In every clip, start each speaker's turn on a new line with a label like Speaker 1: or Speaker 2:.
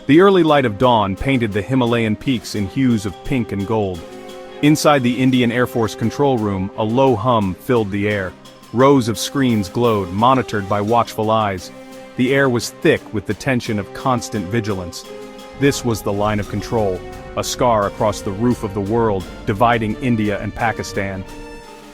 Speaker 1: The early light of dawn painted the Himalayan peaks in hues of pink and gold. Inside the Indian Air Force control room, a low hum filled the air. Rows of screens glowed, monitored by watchful eyes. The air was thick with the tension of constant vigilance. This was the line of control, a scar across the roof of the world, dividing India and Pakistan.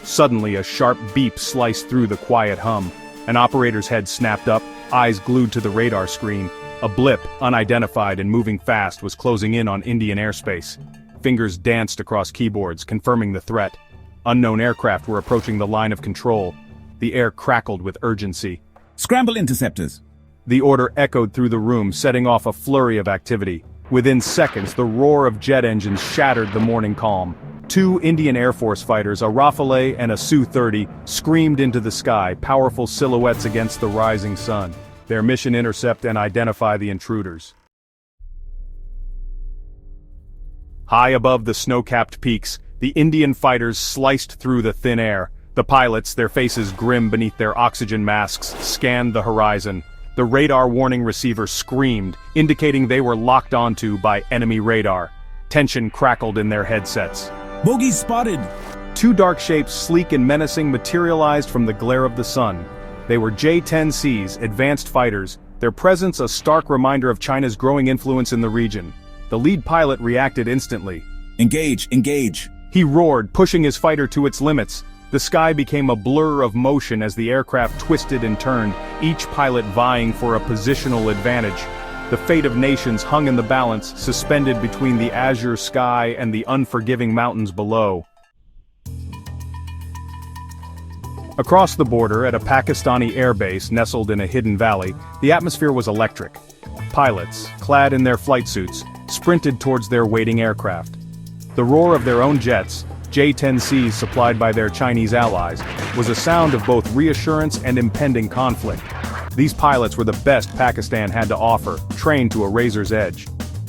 Speaker 1: Suddenly a sharp beep sliced through the quiet hum. An operator's head snapped up, eyes glued to the radar screen. A blip, unidentified and moving fast, was closing in on Indian airspace. Fingers danced across keyboards, confirming the threat. Unknown aircraft were approaching the line of control. The air crackled with urgency.
Speaker 2: Scramble interceptors!
Speaker 1: The order echoed through the room, setting off a flurry of activity. Within seconds, the roar of jet engines shattered the morning calm. Two Indian Air Force fighters, a Rafale and a Su-30, screamed into the sky, powerful silhouettes against the rising sun. Their mission: intercept and identify the intruders. High above the snow-capped peaks, the Indian fighters sliced through the thin air. The pilots, their faces grim beneath their oxygen masks, scanned the horizon. The radar warning receiver screamed, indicating they were locked onto by enemy radar. Tension crackled in their headsets.
Speaker 2: Bogies spotted!
Speaker 1: Two dark shapes, sleek and menacing, materialized from the glare of the sun. They were J-10Cs, advanced fighters, their presence a stark reminder of China's growing influence in the region. The lead pilot reacted instantly.
Speaker 2: Engage, engage!
Speaker 1: He roared, pushing his fighter to its limits. The sky became a blur of motion as the aircraft twisted and turned, each pilot vying for a positional advantage. The fate of nations hung in the balance, suspended between the azure sky and the unforgiving mountains below. Across the border, at a Pakistani airbase nestled in a hidden valley, the atmosphere was electric. Pilots, clad in their flight suits, sprinted towards their waiting aircraft. The roar of their own jets, J-10Cs supplied by their Chinese allies, was a sound of both reassurance and impending conflict. These pilots were the best Pakistan had to offer, trained to a razor's edge.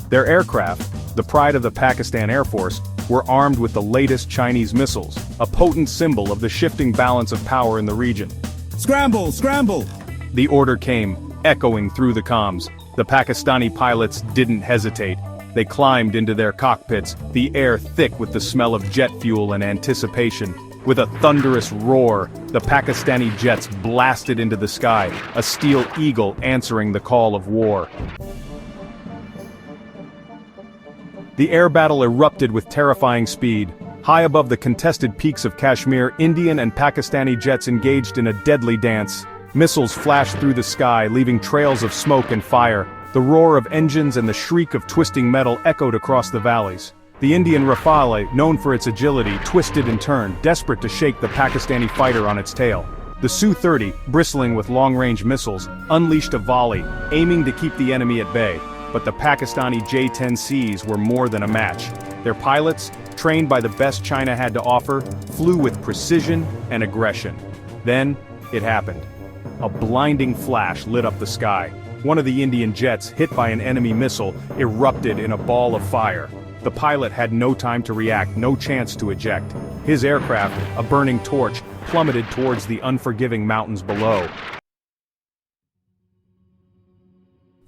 Speaker 1: Their aircraft, the pride of the Pakistan Air Force, were armed with the latest Chinese missiles, a potent symbol of the shifting balance of power in the region.
Speaker 2: Scramble, scramble!
Speaker 1: The order came, echoing through the comms. The Pakistani pilots didn't hesitate. They climbed into their cockpits, the air thick with the smell of jet fuel and anticipation. With a thunderous roar, the Pakistani jets blasted into the sky, a steel eagle answering the call of war. The air battle erupted with terrifying speed. High above the contested peaks of Kashmir, Indian and Pakistani jets engaged in a deadly dance. Missiles flashed through the sky, leaving trails of smoke and fire. The roar of engines and the shriek of twisting metal echoed across the valleys. The Indian Rafale, known for its agility, twisted and turned, desperate to shake the Pakistani fighter on its tail. The Su-30, bristling with long-range missiles, unleashed a volley, aiming to keep the enemy at bay. But the Pakistani J-10Cs were more than a match. Their pilots, trained by the best China had to offer, flew with precision and aggression. Then, it happened. A blinding flash lit up the sky. One of the Indian jets, hit by an enemy missile, erupted in a ball of fire. The pilot had no time to react, no chance to eject. His aircraft, a burning torch, plummeted towards the unforgiving mountains below.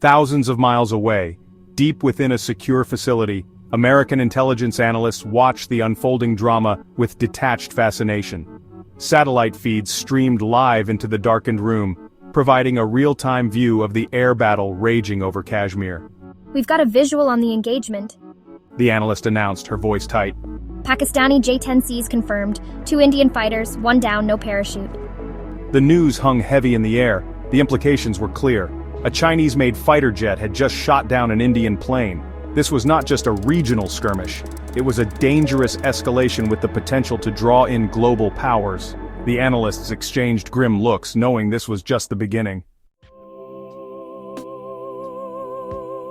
Speaker 1: Thousands of miles away, deep within a secure facility, American intelligence analysts watched the unfolding drama with detached fascination. Satellite feeds streamed live into the darkened room, providing a real-time view of the air battle raging over Kashmir.
Speaker 3: We've got a visual on the engagement,
Speaker 1: the analyst announced, her voice tight.
Speaker 3: Pakistani J-10Cs confirmed. 2 Indian fighters, 1 down, no parachute.
Speaker 1: The news hung heavy in the air. The implications were clear. A Chinese-made fighter jet had just shot down an Indian plane. This was not just a regional skirmish. It was a dangerous escalation with the potential to draw in global powers. The analysts exchanged grim looks, knowing this was just the beginning.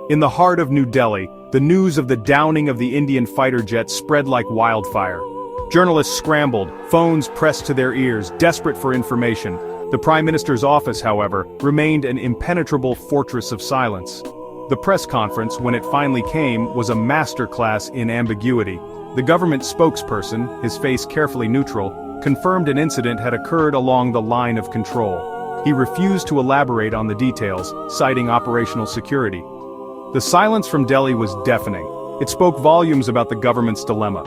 Speaker 1: In the heart of New Delhi, the news of the downing of the Indian fighter jet spread like wildfire. Journalists scrambled, phones pressed to their ears, desperate for information. The Prime Minister's office, however, remained an impenetrable fortress of silence. The press conference, when it finally came, was a masterclass in ambiguity. The government spokesperson, his face carefully neutral, confirmed an incident had occurred along the line of control. He refused to elaborate on the details, citing operational security. The silence from Delhi was deafening. It spoke volumes about the government's dilemma.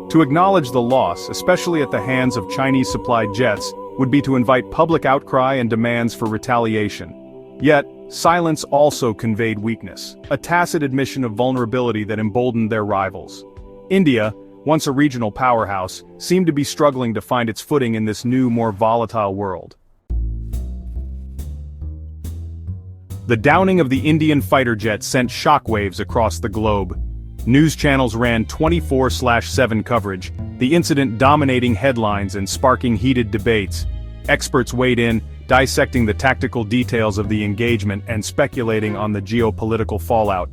Speaker 1: To acknowledge the loss, especially at the hands of Chinese-supplied jets, would be to invite public outcry and demands for retaliation. Yet, silence also conveyed weakness, a tacit admission of vulnerability that emboldened their rivals. India, once a regional powerhouse, seemed to be struggling to find its footing in this new, more volatile world. The downing of the Indian fighter jet sent shockwaves across the globe. News channels ran 24/7 coverage, the incident dominating headlines and sparking heated debates. Experts weighed in, dissecting the tactical details of the engagement and speculating on the geopolitical fallout.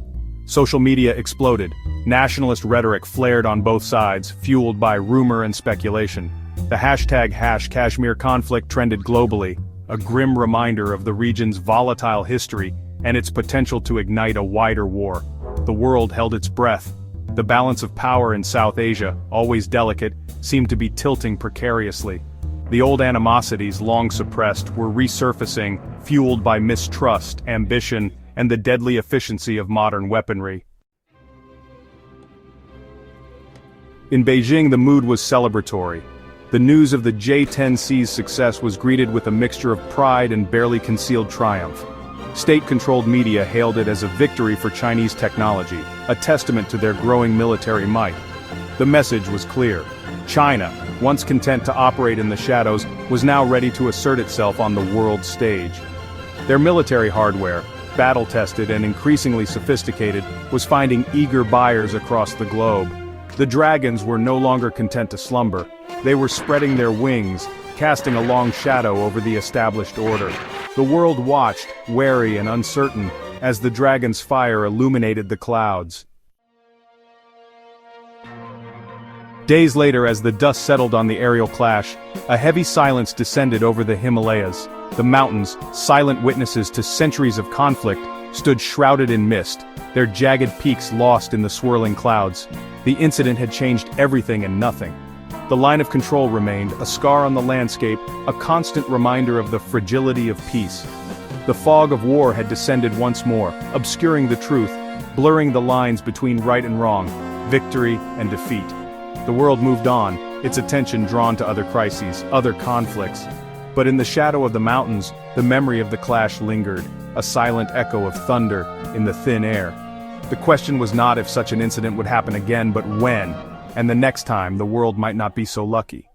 Speaker 1: Social media exploded. Nationalist rhetoric flared on both sides, fueled by rumor and speculation. The hashtag #Kashmir conflict trended globally, a grim reminder of the region's volatile history and its potential to ignite a wider war. The world held its breath. The balance of power in South Asia, always delicate, seemed to be tilting precariously. The old animosities, long suppressed, were resurfacing, fueled by mistrust, ambition, and the deadly efficiency of modern weaponry. In Beijing, the mood was celebratory. The news of the J-10C's success was greeted with a mixture of pride and barely concealed triumph. State-controlled media hailed it as a victory for Chinese technology, a testament to their growing military might. The message was clear. China, once content to operate in the shadows, was now ready to assert itself on the world stage. Their military hardware, battle-tested and increasingly sophisticated, was finding eager buyers across the globe. The dragons were no longer content to slumber. They were spreading their wings, casting a long shadow over the established order. The world watched, wary and uncertain, as the dragon's fire illuminated the clouds. Days later, as the dust settled on the aerial clash, a heavy silence descended over the Himalayas. The mountains, silent witnesses to centuries of conflict, stood shrouded in mist, their jagged peaks lost in the swirling clouds. The incident had changed everything and nothing. The line of control remained, a scar on the landscape, a constant reminder of the fragility of peace. The fog of war had descended once more, obscuring the truth, blurring the lines between right and wrong, victory and defeat. The world moved on, its attention drawn to other crises, other conflicts. But in the shadow of the mountains, the memory of the clash lingered, a silent echo of thunder in the thin air. The question was not if such an incident would happen again, but when, and the next time the world might not be so lucky.